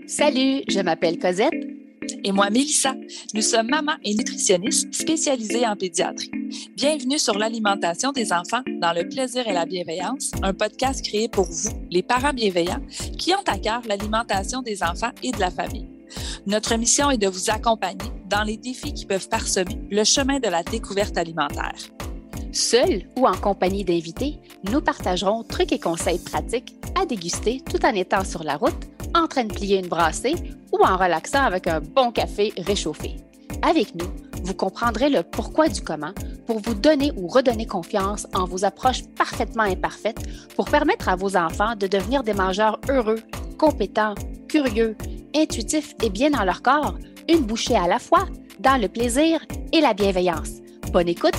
Salut, je m'appelle Cosette. Et moi, Mélissa. Nous sommes mamans et nutritionnistes spécialisées en pédiatrie. Bienvenue sur l'alimentation des enfants dans le plaisir et la bienveillance, un podcast créé pour vous, les parents bienveillants, qui ont à cœur l'alimentation des enfants et de la famille. Notre mission est de vous accompagner dans les défis qui peuvent parsemer le chemin de la découverte alimentaire. Seul ou en compagnie d'invités, nous partagerons trucs et conseils pratiques à déguster tout en étant sur la route, en train de plier une brassée ou en relaxant avec un bon café réchauffé. Avec nous, vous comprendrez le pourquoi du comment pour vous donner ou redonner confiance en vos approches parfaitement imparfaites pour permettre à vos enfants de devenir des mangeurs heureux, compétents, curieux, intuitifs et bien dans leur corps, une bouchée à la fois, dans le plaisir et la bienveillance. Bonne écoute!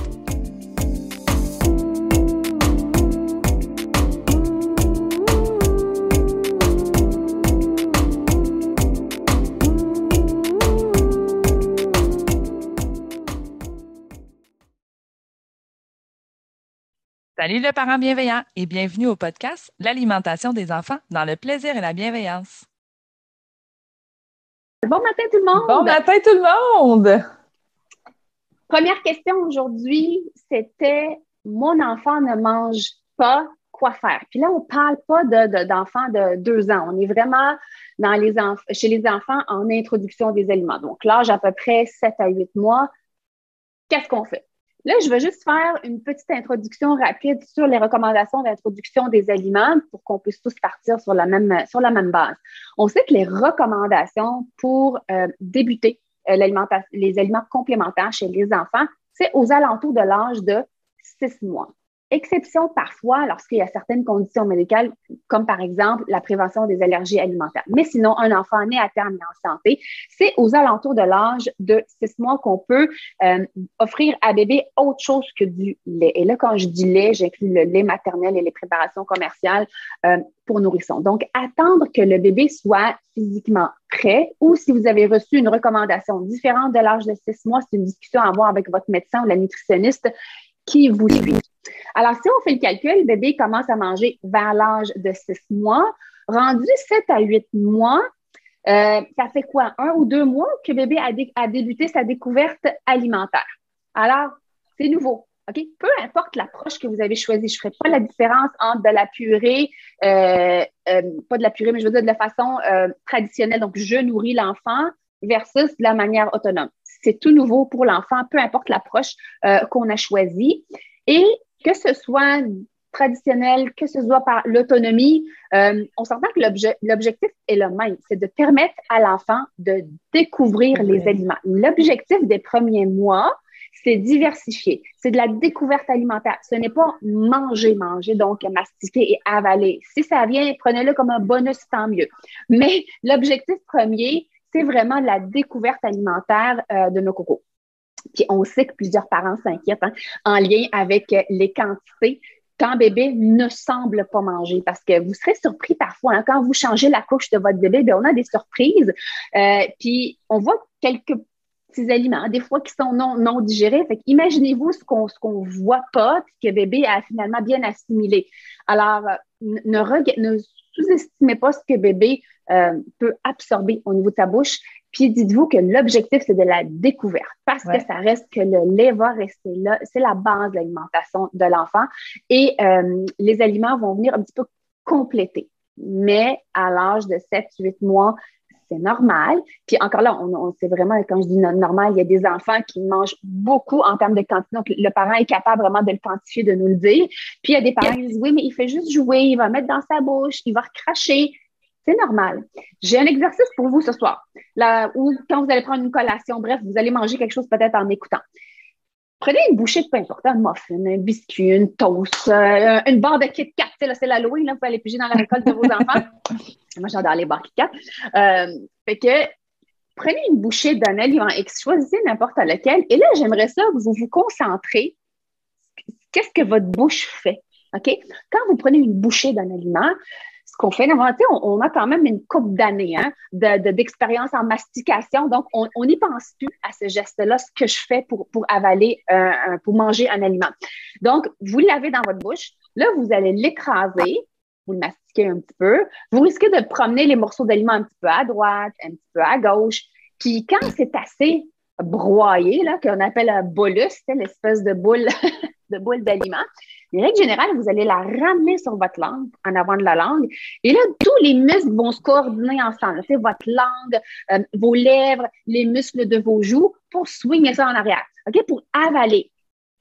Salut le parent bienveillant et bienvenue au podcast L'alimentation des enfants dans le plaisir et la bienveillance. Bon matin tout le monde! Bon matin tout le monde! Première question aujourd'hui, c'était « Mon enfant ne mange pas, quoi faire? » Puis là, on ne parle pas d'enfants de 2 ans. On est vraiment chez les enfants en introduction des aliments. Donc, l'âge à peu près 7 à 8 mois. Qu'est-ce qu'on fait? Là, je vais juste faire une petite introduction rapide sur les recommandations d'introduction des aliments pour qu'on puisse tous partir sur la même base. On sait que les recommandations pour débuter les aliments complémentaires chez les enfants, c'est aux alentours de l'âge de 6 mois. Exception parfois lorsqu'il y a certaines conditions médicales, comme par exemple la prévention des allergies alimentaires. Mais sinon, un enfant né à terme et en santé, c'est aux alentours de l'âge de 6 mois qu'on peut offrir à bébé autre chose que du lait. Et là, quand je dis lait, j'inclus le lait maternel et les préparations commerciales pour nourrissons. Donc, attendre que le bébé soit physiquement prêt ou si vous avez reçu une recommandation différente de l'âge de 6 mois, c'est une discussion à avoir avec votre médecin ou la nutritionniste qui vous suit. Alors, si on fait le calcul, le bébé commence à manger vers l'âge de 6 mois. Rendu 7 à 8 mois, ça fait quoi? 1 ou 2 mois que bébé a débuté sa découverte alimentaire. Alors, c'est nouveau. OK? Peu importe l'approche que vous avez choisie, je ne ferai pas la différence entre de la purée, pas de la purée, mais je veux dire de la façon traditionnelle. Donc, je nourris l'enfant versus de la manière autonome. C'est tout nouveau pour l'enfant, peu importe l'approche qu'on a choisie. Et que ce soit traditionnel, que ce soit par l'autonomie, on s'entend que l'objectif est le même, c'est de permettre à l'enfant de découvrir les aliments. L'objectif des premiers mois, c'est diversifier. C'est de la découverte alimentaire. Ce n'est pas manger, donc mastiquer et avaler. Si ça vient, prenez-le comme un bonus, tant mieux. Mais l'objectif premier, c'est vraiment la découverte alimentaire de nos cocos. Puis on sait que plusieurs parents s'inquiètent en lien avec les quantités quand bébé ne semble pas manger. Parce que vous serez surpris parfois, quand vous changez la couche de votre bébé, bien, on a des surprises. Puis on voit quelques petits aliments, des fois qui sont non digérés. Fait imaginez-vous ce qu'on voit pas, puis que bébé a finalement bien assimilé. Alors, ne sous-estimez pas ce que bébé peut absorber au niveau de sa bouche. Puis dites-vous que l'objectif, c'est de la découverte parce que ça reste que le lait va rester là. C'est la base de l'alimentation de l'enfant et les aliments vont venir un petit peu compléter. Mais à l'âge de 7-8 mois, c'est normal. Puis encore là, on sait vraiment, quand je dis normal, il y a des enfants qui mangent beaucoup en termes de quantité. Donc, le parent est capable vraiment de le quantifier, de nous le dire. Puis il y a des parents qui disent, oui, mais il fait juste jouer, il va mettre dans sa bouche, il va recracher. C'est normal. J'ai un exercice pour vous ce soir, là où quand vous allez prendre une collation, bref, vous allez manger quelque chose peut-être en écoutant. Prenez une bouchée de peu importe, un muffin, un biscuit, une toast, une barre de Kit Kat. C'est l'Halloween, là, vous allez piger dans la récolte de vos enfants. Moi, j'adore les barres Kit Kat. Fait que prenez une bouchée d'un aliment et choisissez n'importe lequel. Et là, j'aimerais ça que vous vous concentrez. Qu'est-ce que votre bouche fait? OK? Quand vous prenez une bouchée d'un aliment, ce qu'on fait, on a quand même une couple d'années d'expérience en mastication. Donc, on n'y pense plus à ce geste-là, ce que je fais pour avaler, pour manger un aliment. Donc, vous l'avez dans votre bouche. Là, vous allez l'écraser vous le mastiquez un petit peu. Vous risquez de promener les morceaux d'aliments un petit peu à droite, un petit peu à gauche. Puis quand c'est assez broyé, là, qu'on appelle un bolus, c'est l'espèce de boule d'aliments, les règles générales, vous allez la ramener sur votre langue, en avant de la langue. Et là, tous les muscles vont se coordonner ensemble. Tu sais, votre langue, vos lèvres, les muscles de vos joues pour swinger ça en arrière, OK? Pour avaler.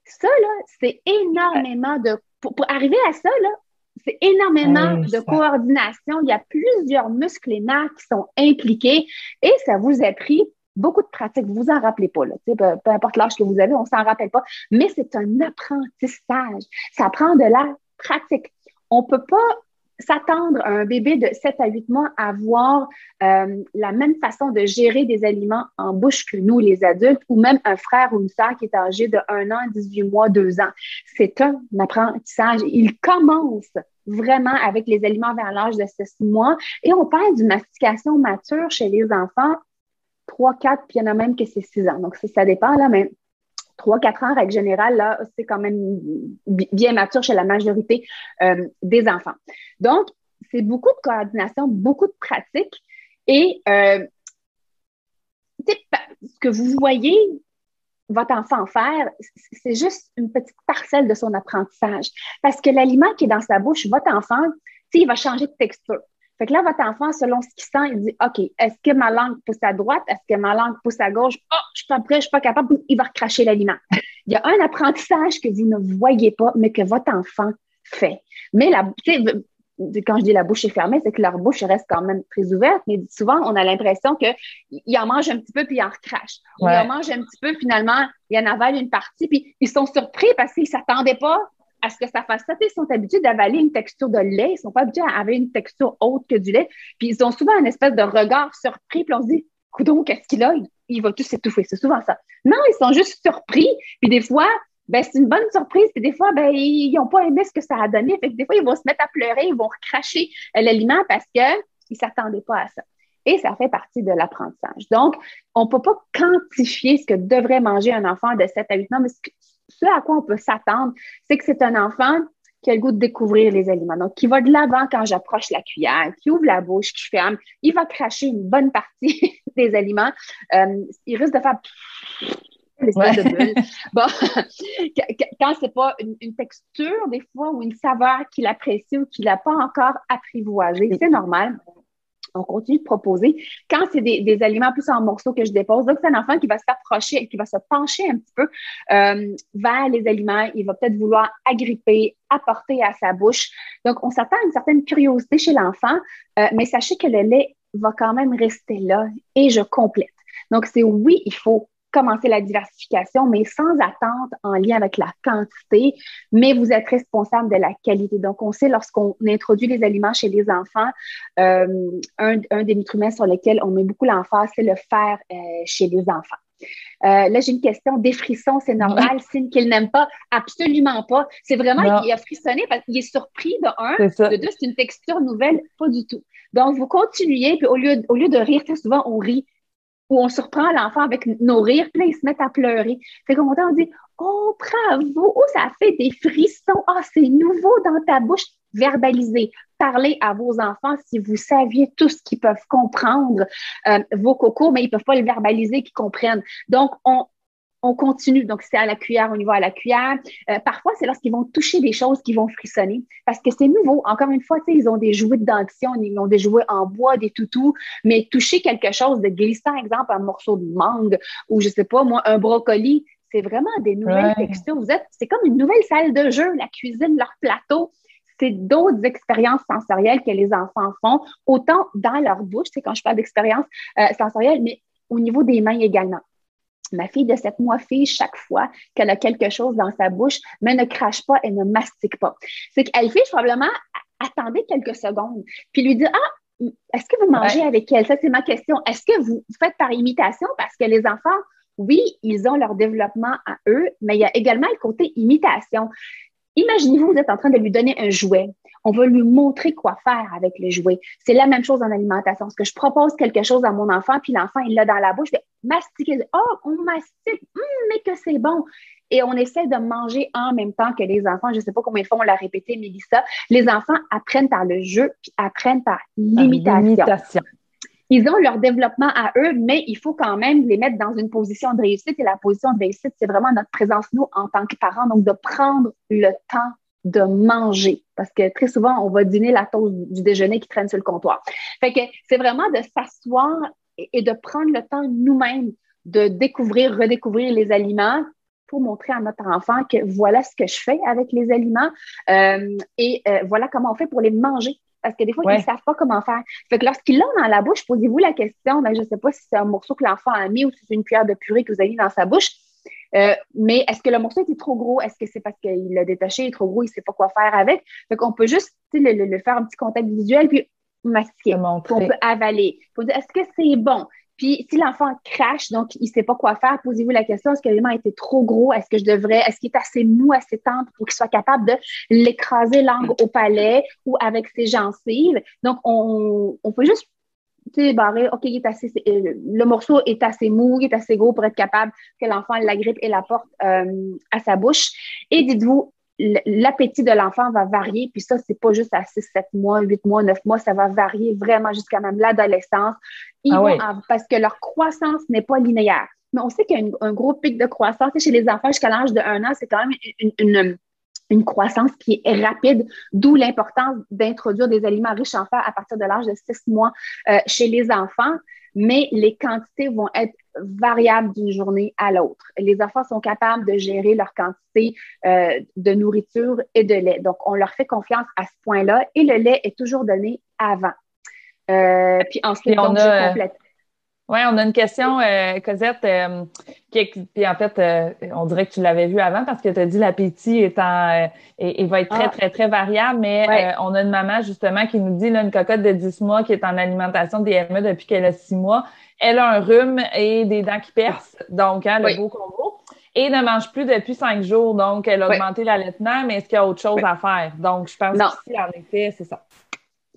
Ça, là, c'est énormément de... Pour arriver à ça, là, c'est énormément de coordination. Il y a plusieurs muscles et nerfs qui sont impliqués et ça vous a pris beaucoup de pratique. Vous vous en rappelez pas, là. Tu sais, peu importe l'âge que vous avez, on s'en rappelle pas. Mais c'est un apprentissage. Ça prend de la pratique. On peut pas s'attendre à un bébé de 7 à 8 mois à avoir la même façon de gérer des aliments en bouche que nous, les adultes, ou même un frère ou une sœur qui est âgé de 1 an, 18 mois, 2 ans. C'est un apprentissage. Il commence vraiment avec les aliments vers l'âge de 6 mois et on parle d'une mastication mature chez les enfants 3, 4, puis il y en a même que c'est 6 ans. Donc, ça dépend, là, mais 3, 4 ans, règle générale, là, c'est quand même bien mature chez la majorité des enfants. Donc, c'est beaucoup de coordination, beaucoup de pratique. Et ce que vous voyez votre enfant faire, c'est juste une petite parcelle de son apprentissage. Parce que l'aliment qui est dans sa bouche, votre enfant, il va changer de texture. Fait que là, votre enfant, selon ce qu'il sent, il dit, OK, est-ce que ma langue pousse à droite? Est-ce que ma langue pousse à gauche? Oh, je suis pas prêt, je suis pas capable. Il va recracher l'aliment. Il y a un apprentissage que vous ne voyez pas, mais que votre enfant fait. Mais quand je dis la bouche est fermée, c'est que leur bouche reste quand même très ouverte, mais souvent, on a l'impression qu'ils en mangent un petit peu, puis ils en recrachent. Ou ils en mangent un petit peu, finalement, ils en avalent une partie, puis ils sont surpris parce qu'ils s'attendaient pas à ce que ça fasse ça. Ils sont habitués d'avaler une texture de lait. Ils ne sont pas habitués à avaler une texture autre que du lait. Puis ils ont souvent une espèce de regard surpris. Puis on se dit, coudonc, qu'est-ce qu'il a? Il va tout s'étouffer. C'est souvent ça. Non, ils sont juste surpris. Puis des fois, c'est une bonne surprise. Puis des fois, ils n'ont pas aimé ce que ça a donné. Fait que des fois, ils vont se mettre à pleurer. Ils vont recracher l'aliment parce qu'ils ne s'attendaient pas à ça. Et ça fait partie de l'apprentissage. Donc, on ne peut pas quantifier ce que devrait manger un enfant de 7 à 8 ans, mais ce à quoi on peut s'attendre, c'est que c'est un enfant qui a le goût de découvrir les aliments. Donc, qui va de l'avant quand j'approche la cuillère, qui ouvre la bouche, qui ferme. Il va cracher une bonne partie des aliments. Il risque de faire de bulles. Bon, quand c'est pas une texture, des fois, ou une saveur qu'il apprécie ou qu'il n'a pas encore apprivoisée, c'est normal. On continue de proposer. Quand c'est des aliments plus en morceaux que je dépose, donc c'est un enfant qui va s'approcher, qui va se pencher un petit peu vers les aliments. Il va peut-être vouloir agripper, apporter à sa bouche. Donc, on s'attend à une certaine curiosité chez l'enfant, mais sachez que le lait va quand même rester là et je complète. Donc, oui, il faut commencer la diversification, mais sans attente en lien avec la quantité, mais vous êtes responsable de la qualité. Donc, on sait lorsqu'on introduit les aliments chez les enfants, un des nutriments sur lesquels on met beaucoup l'emphase, c'est le fer chez les enfants. Là, j'ai une question. Des frissons, c'est normal, signe qu'il n'aime pas? Absolument pas. C'est vraiment qu'il a frissonné parce qu'il est surpris de un. De deux, c'est une texture nouvelle, pas du tout. Donc, vous continuez, puis au lieu de rire, très souvent, on rit. Où on surprend l'enfant avec nos rires, puis là, ils se mettent à pleurer. Fait qu'on dit « Oh, bravo! Oh, ça fait des frissons! Ah, c'est nouveau dans ta bouche! » Verbalisez. Parlez à vos enfants si vous saviez tout ce qu'ils peuvent comprendre, vos cocos, mais ils ne peuvent pas le verbaliser, qu'ils comprennent. Donc, on continue. Donc, c'est à la cuillère, on y va à la cuillère. Parfois, c'est lorsqu'ils vont toucher des choses qu'ils vont frissonner parce que c'est nouveau. Encore une fois, ils ont des jouets de dentition, ils ont des jouets en bois, des toutous, mais toucher quelque chose de glissant, exemple, un morceau de mangue ou, je sais pas, moi, un brocoli, c'est vraiment des nouvelles textures. C'est comme une nouvelle salle de jeu, la cuisine, leur plateau. C'est d'autres expériences sensorielles que les enfants font, autant dans leur bouche, c'est quand je parle d'expérience sensorielle, mais au niveau des mains également. Ma fille de 7 mois fait chaque fois qu'elle a quelque chose dans sa bouche, mais ne crache pas et ne mastique pas. C'est qu'elle fiche probablement attendez quelques secondes, puis lui dit « Ah, est-ce que vous mangez avec elle? » Ça, c'est ma question. Est-ce que vous faites par imitation? Parce que les enfants, oui, ils ont leur développement à eux, mais il y a également le côté imitation. Imaginez-vous, vous êtes en train de lui donner un jouet. On va lui montrer quoi faire avec le jouet. C'est la même chose en alimentation. Parce que je propose quelque chose à mon enfant, puis l'enfant, il l'a dans la bouche, je vais mastiquer. Oh, on mastique, mais que c'est bon. Et on essaie de manger en même temps que les enfants. Je ne sais pas combien de fois on l'a répété, Mélissa. Les enfants apprennent par le jeu, puis apprennent par l'imitation. Ils ont leur développement à eux, mais il faut quand même les mettre dans une position de réussite. Et la position de réussite, c'est vraiment notre présence, nous, en tant que parents. Donc, de prendre le temps de manger. Parce que très souvent, on va dîner la toast du déjeuner qui traîne sur le comptoir. Fait que c'est vraiment de s'asseoir et de prendre le temps nous-mêmes de découvrir, redécouvrir les aliments pour montrer à notre enfant que voilà ce que je fais avec les aliments et voilà comment on fait pour les manger. Parce que des fois, ils ne savent pas comment faire. Fait que lorsqu'ils l'ont dans la bouche, posez-vous la question, je ne sais pas si c'est un morceau que l'enfant a mis ou si c'est une cuillère de purée que vous avez mis dans sa bouche, mais est-ce que le morceau était trop gros? Est-ce que c'est parce qu'il l'a détaché, il est trop gros, il ne sait pas quoi faire avec? Fait qu'on peut juste le faire un petit contact visuel, puis mastiquer. On peut avaler. Il faut dire, est-ce que c'est bon? Puis, si l'enfant crache, donc il ne sait pas quoi faire, posez-vous la question, est-ce que l'aliment était trop gros? Est-ce qu'il est assez mou, assez tendre pour qu'il soit capable de l'écraser langue au palais ou avec ses gencives? Donc, on peut juste barrer, OK, le morceau est assez mou, il est assez gros pour être capable que l'enfant l'agrippe et l'apporte à sa bouche. Et dites-vous, l'appétit de l'enfant va varier, puis ça, c'est pas juste à 6, 7 mois, 8 mois, 9 mois, ça va varier vraiment jusqu'à même l'adolescence. Parce que leur croissance n'est pas linéaire. Mais on sait qu'il y a un gros pic de croissance. Chez les enfants, jusqu'à l'âge de 1 an, c'est quand même une croissance qui est rapide, d'où l'importance d'introduire des aliments riches en fer à partir de l'âge de 6 mois chez les enfants. Mais les quantités vont être variables d'une journée à l'autre. Les enfants sont capables de gérer leur quantité de nourriture et de lait. Donc, on leur fait confiance à ce point-là et le lait est toujours donné avant. Puis ensuite, je complète. Oui, on a une question, Cosette, puis en fait, on dirait que tu l'avais vu avant parce que tu as dit l'appétit et va être très, très, très variable, mais on a une maman justement qui nous dit, là, une cocotte de 10 mois qui est en alimentation DME depuis qu'elle a 6 mois, elle a un rhume et des dents qui percent, donc le beau combo, et ne mange plus depuis 5 jours, donc elle a augmenté l'allaitement, mais est-ce qu'il y a autre chose à faire? Donc, je pense qu'ici, en effet, c'est ça.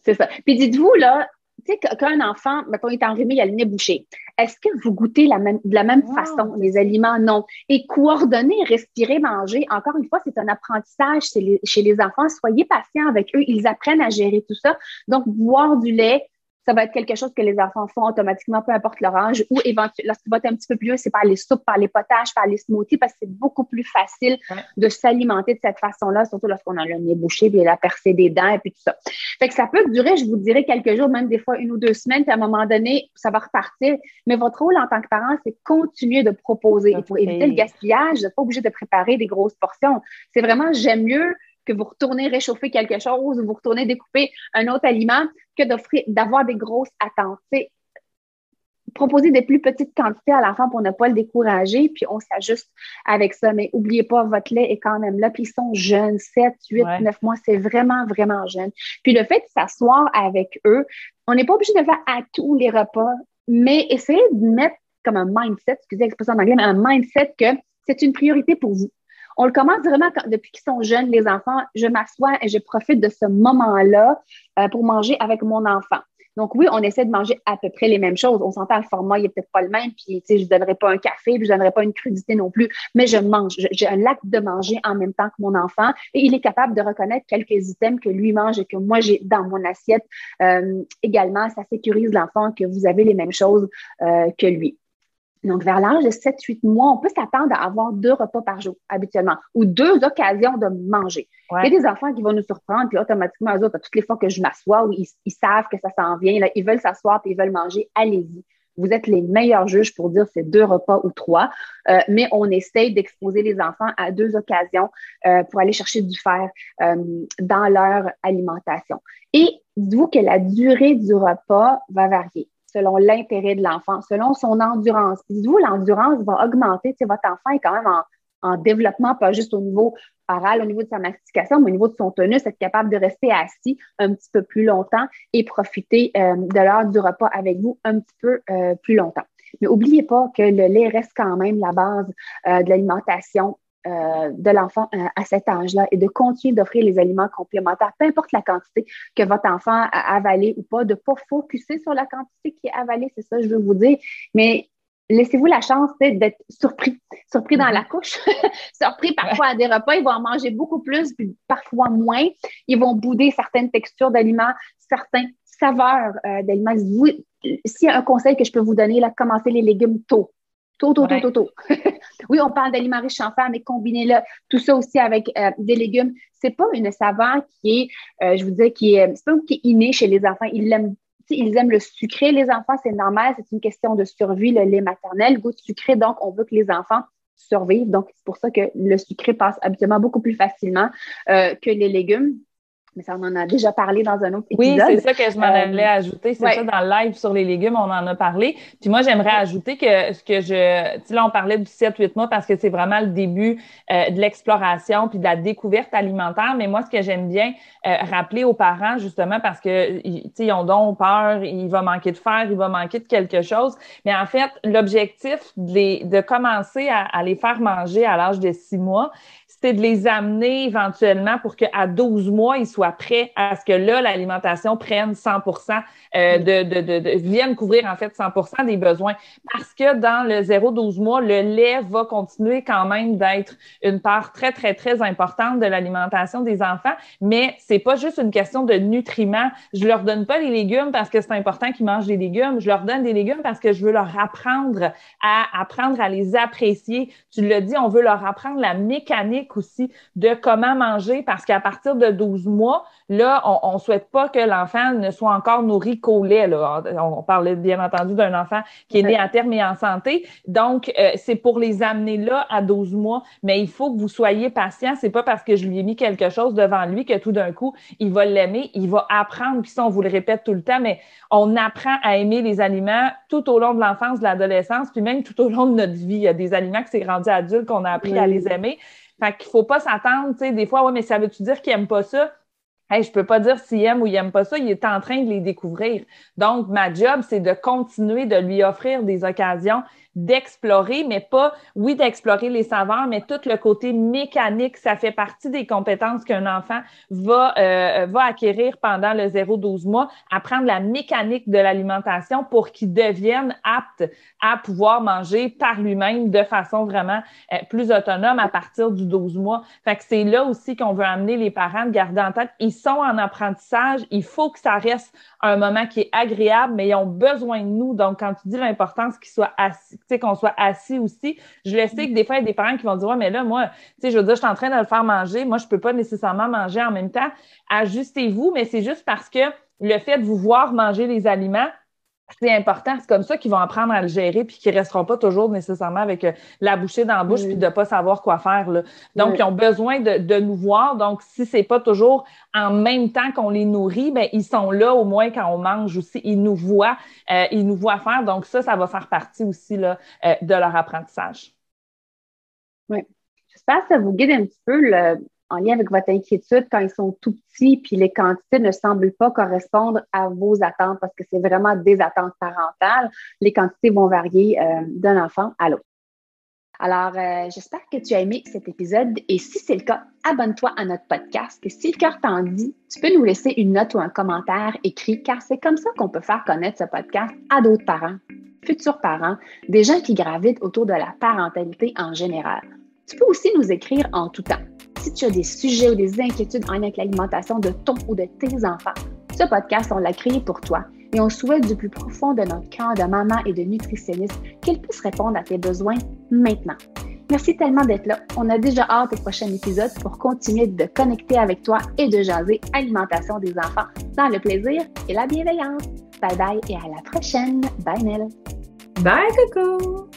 C'est ça. Puis dites-vous, là, tu sais, qu'un enfant, quand il est enrhumé, il a le nez bouché. Est-ce que vous goûtez de la même façon les aliments? Non. Et coordonner, respirer, manger, encore une fois, c'est un apprentissage chez les enfants. Soyez patients avec eux. Ils apprennent à gérer tout ça. Donc, boire du lait, ça va être quelque chose que les enfants font automatiquement, peu importe leur âge, ou éventuellement, lorsqu'il va être un petit peu plus vieux, c'est par les soupes, par les potages, par les smoothies, parce que c'est beaucoup plus facile de s'alimenter de cette façon-là, surtout lorsqu'on a le nez bouché, puis la percée des dents, et puis tout ça. Fait que ça peut durer, je vous dirais, quelques jours, même des fois 1 ou 2 semaines, puis à un moment donné, ça va repartir. Mais votre rôle en tant que parent, c'est continuer de proposer. Et pour éviter le gaspillage, vous n'êtes pas obligé de préparer des grosses portions. C'est vraiment, j'aime mieux que vous retournez réchauffer quelque chose ou vous retournez découper un autre aliment que d'avoir des grosses attentes. T'sais, proposer des plus petites quantités à l'enfant pour ne pas le décourager, puis on s'ajuste avec ça. Mais n'oubliez pas, votre lait est quand même là, puis ils sont jeunes, 7, 8, 9 mois, c'est vraiment, vraiment jeune. Puis le fait de s'asseoir avec eux, on n'est pas obligé de le faire à tous les repas, mais essayez de mettre comme un mindset, excusez l'expression en anglais, mais un mindset que c'est une priorité pour vous. On le commence vraiment depuis qu'ils sont jeunes, les enfants. Je m'assois et je profite de ce moment-là pour manger avec mon enfant. Donc oui, on essaie de manger à peu près les mêmes choses. On s'entend, le format, il n'est peut-être pas le même. Puis, tu sais, je ne donnerai pas un café, puis je ne donnerai pas une crudité non plus. Mais je mange. J'ai un acte de manger en même temps que mon enfant. Et il est capable de reconnaître quelques items que lui mange et que moi, j'ai dans mon assiette. Également, ça sécurise l'enfant que vous avez les mêmes choses que lui. Donc, vers l'âge de 7-8 mois, on peut s'attendre à avoir 2 repas par jour, habituellement, ou 2 occasions de manger. Il y a des enfants qui vont nous surprendre, puis automatiquement, eux autres, à toutes les fois que je m'assois, où ils savent que ça s'en vient, là, ils veulent s'asseoir puis ils veulent manger, allez-y. Vous êtes les meilleurs juges pour dire c'est 2 repas ou 3, mais on essaye d'exposer les enfants à 2 occasions pour aller chercher du fer dans leur alimentation. Et dites-vous que la durée du repas va varier selon l'intérêt de l'enfant, selon son endurance. Dites-vous, l'endurance va augmenter. Tu sais, votre enfant est quand même en développement, pas juste au niveau oral, au niveau de sa mastication, mais au niveau de son tonus, être capable de rester assis un petit peu plus longtemps et profiter de l'heure du repas avec vous un petit peu plus longtemps. Mais n'oubliez pas que le lait reste quand même la base de l'alimentation de l'enfant à cet âge-là et de continuer d'offrir les aliments complémentaires, peu importe la quantité que votre enfant a avalé ou pas, de ne pas focusser sur la quantité qui est avalée, c'est ça que je veux vous dire. Mais laissez-vous la chance d'être surpris dans la couche, surpris parfois à des repas, ils vont en manger beaucoup plus, puis parfois moins. Ils vont bouder certaines textures d'aliments, certaines saveurs d'aliments. S'il y a un conseil que je peux vous donner, là, commencez les légumes tôt. Tôt. Oui, on parle d'aliments riches en fer, mais combinez-le tout ça aussi avec des légumes. C'est pas une saveur qui est, je vous disais, c'est pas qui est innée chez les enfants. Ils aiment le sucré, les enfants, c'est normal, c'est une question de survie, le lait maternel, goût de sucré, donc on veut que les enfants survivent. Donc, c'est pour ça que le sucré passe habituellement beaucoup plus facilement que les légumes. Mais ça, on en a déjà parlé dans un autre épisode. Oui, c'est ça que je m'en allais ajouter. C'est ça, dans le live sur les légumes, on en a parlé. Puis moi, j'aimerais ajouter que tu sais, là, on parlait du 7-8 mois parce que c'est vraiment le début de l'exploration puis de la découverte alimentaire. Mais moi, ce que j'aime bien rappeler aux parents, justement, parce que, tu sais, ils ont donc peur, il va manquer de fer, il va manquer de quelque chose. Mais en fait, l'objectif de commencer à les faire manger à l'âge de 6 mois, c'est de les amener éventuellement pour qu'à 12 mois, ils soient prêts à ce que là, l'alimentation prenne 100%, vienne couvrir en fait 100% des besoins. Parce que dans le 0-12 mois, le lait va continuer quand même d'être une part très, très, très importante de l'alimentation des enfants, mais c'est pas juste une question de nutriments. Je leur donne pas les légumes parce que c'est important qu'ils mangent des légumes. Je leur donne des légumes parce que je veux leur apprendre à les apprécier. Tu l'as dit, on veut leur apprendre la mécanique aussi de comment manger parce qu'à partir de 12 mois, là, on souhaite pas que l'enfant ne soit encore nourri qu'au lait, là. On parlait bien entendu d'un enfant qui est né à terme et en santé. Donc, c'est pour les amener là à 12 mois, mais il faut que vous soyez patient. C'est pas parce que je lui ai mis quelque chose devant lui que tout d'un coup, il va l'aimer, il va apprendre. Puis ça, on vous le répète tout le temps, mais on apprend à aimer les aliments tout au long de l'enfance, de l'adolescence, puis même tout au long de notre vie. Il y a des aliments que c'est rendu adulte qu'on a appris à les aimer. Fait qu'il faut pas s'attendre, tu sais, des fois, ouais, mais ça veut-tu dire qu'il aime pas ça? Hey, je peux pas dire s'il aime ou il aime pas ça, il est en train de les découvrir. Donc, ma job, c'est de continuer de lui offrir des occasions d'explorer, mais pas, oui, d'explorer les saveurs, mais tout le côté mécanique, ça fait partie des compétences qu'un enfant va acquérir pendant le 0-12 mois, apprendre la mécanique de l'alimentation pour qu'il devienne apte à pouvoir manger par lui-même de façon vraiment plus autonome à partir du 12 mois. Fait que c'est là aussi qu'on veut amener les parents de garder en tête. Ils sont en apprentissage, il faut que ça reste un moment qui est agréable, mais ils ont besoin de nous. Donc, quand tu dis l'importance qu'ils soient assis, tu sais, qu'on soit assis aussi, je le sais que des fois, il y a des parents qui vont dire « Ouais, mais là, moi, tu sais, je veux dire, je suis en train de le faire manger, moi, je peux pas nécessairement manger en même temps. » Ajustez-vous, mais c'est juste parce que le fait de vous voir manger les aliments, c'est important. C'est comme ça qu'ils vont apprendre à le gérer puis qu'ils resteront pas toujours nécessairement avec la bouchée dans la bouche puis de pas savoir quoi faire, là. Donc, ils ont besoin de nous voir. Donc, si c'est pas toujours en même temps qu'on les nourrit, ben ils sont là au moins quand on mange aussi. Ils nous voient faire. Donc, ça va faire partie aussi là, de leur apprentissage. Oui. J'espère que ça vous guide un petit peu en lien avec votre inquiétude quand ils sont tout petits, puis les quantités ne semblent pas correspondre à vos attentes parce que c'est vraiment des attentes parentales. Les quantités vont varier d'un enfant à l'autre. Alors, j'espère que tu as aimé cet épisode et si c'est le cas, abonne-toi à notre podcast. Et si le cœur t'en dit, tu peux nous laisser une note ou un commentaire écrit car c'est comme ça qu'on peut faire connaître ce podcast à d'autres parents, futurs parents, des gens qui gravitent autour de la parentalité en général. Tu peux aussi nous écrire en tout temps. Si tu as des sujets ou des inquiétudes en lien avec l'alimentation de ton ou de tes enfants, ce podcast, on l'a créé pour toi et on souhaite du plus profond de notre cœur de maman et de nutritionniste qu'elle puisse répondre à tes besoins maintenant. Merci tellement d'être là. On a déjà hâte au prochain épisode pour continuer de connecter avec toi et de jaser alimentation des enfants dans le plaisir et la bienveillance. Bye bye et à la prochaine. Bye Nell. Bye Coco.